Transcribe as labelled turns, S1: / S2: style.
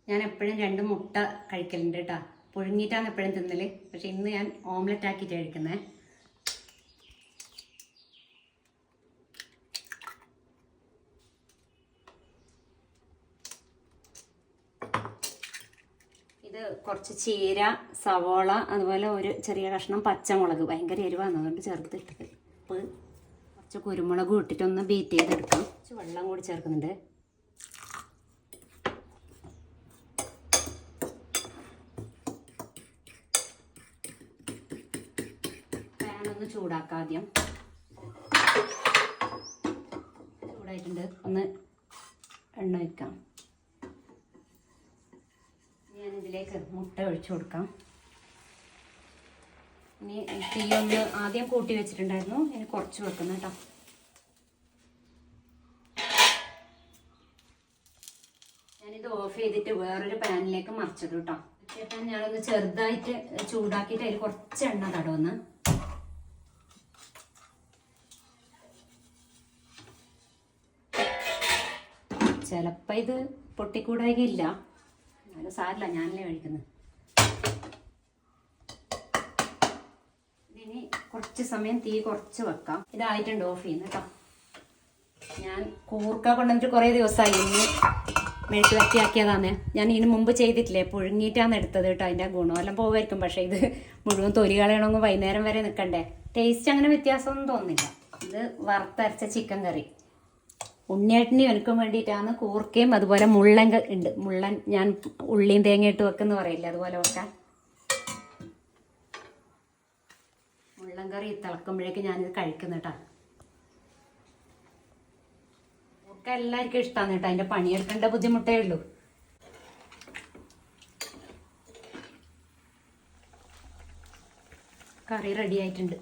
S1: ഞാൻ എപ്പോഴും 2 മുട്ട കഴിക്കലുണ്ട് കേട്ടോ. പുഴുങ്ങിയിട്ടാണ് എപ്പോഴും തിന്നല്. പക്ഷെ ഇന്ന് ഞാൻ ഓംലെറ്റ് ആക്കിയിട്ട് കഴിക്കുന്നത്. ഇത് കുറച്ച് ചീര, സവോള, അതുപോലെ ഒരു ചെറിയ കഷ്ണം പച്ചമുളക്. ഭയങ്കര എരിവാണ്, അതുകൊണ്ട് ചേർത്തിട്ടത്. ഉപ്പ്, കുറച്ച് കുരുമുളകും ഇട്ടിട്ടൊന്ന് ബീറ്റ് ചെയ്തെടുക്കാം. കുറച്ച് വെള്ളം കൂടി ചേർക്കുന്നുണ്ട്. പാനൊന്ന് ചൂടാക്കാം. ആദ്യം ചൂടായിട്ടുണ്ട്. ഒന്ന് എണ്ണ വയ്ക്കാം. ഞാനിതിലേക്ക് മുട്ട ഒഴിച്ചു കൊടുക്കാം. ഇനി തീയൊന്ന് ആദ്യം കൂട്ടി വെച്ചിട്ടുണ്ടായിരുന്നു, ഇനി കുറച്ച് വെക്കണം കേട്ടോ. ഞാനിത് ഓഫ് ചെയ്തിട്ട് വേറൊരു പാനിലേക്ക് മറിച്ചിടും കേട്ടോ. ചേട്ടാ ഞാനൊന്ന് ചെറുതായിട്ട് ചൂടാക്കിയിട്ട് അതിൽ കുറച്ച് എണ്ണ തടവന്ന്. ചിലപ്പോൾ ഇത് പൊട്ടിക്കൂടായില്ല, അത് സാരില്ല, ഞാനല്ലേ കഴിക്കുന്നത്. ഇതിനി കുറച്ച് സമയം തീ കുറച്ച് വെക്കാം. ഇതായിട്ടുണ്ട്, ഓഫ് ചെയ്യുന്നു കേട്ടോ. ഞാൻ കൂർക്ക കൊണ്ടുവന്നിട്ട് കുറേ ദിവസമായി. ഇന്ന് മെഴുക്ക് വറ്റിയാക്കിയതാണ്. ഞാൻ ഇതിന് മുമ്പ് ചെയ്തിട്ടില്ലേ, പുഴുങ്ങിയിട്ടാണ് എടുത്തത് കേട്ടോ. അതിൻ്റെ ഗുണമെല്ലാം പോവായിരിക്കും. പക്ഷേ ഇത് മുഴുവൻ തൊലി കളയണമെങ്കിൽ വൈകുന്നേരം വരെ നിൽക്കണ്ടേ. ടേസ്റ്റ് അങ്ങനെ വ്യത്യാസമൊന്നും തോന്നുന്നില്ല. ഇത് വറുത്തരച്ച ചിക്കൻ കറി. ഉണ്ണിയേട്ടനും എനിക്കും വേണ്ടിയിട്ടാണ് കൂർക്കയും അതുപോലെ മുള്ളൻ ഉണ്ട്. മുള്ളൻ ഞാൻ ഉള്ളിയും തേങ്ങയിട്ട് വെക്കുന്ന പറയില്ല, അതുപോലെ വെക്കാൻ. മുള്ളൻ കറി തിളക്കുമ്പോഴേക്ക് ഞാനിത് കഴിക്കുന്നു കേട്ടോ. കൂർക്ക എല്ലാവർക്കും ഇഷ്ടമാണ് കേട്ടോ. അതിൻ്റെ പണിയെടുക്കേണ്ട ബുദ്ധിമുട്ടേ ഉള്ളൂ. കറി റെഡി ആയിട്ടുണ്ട്.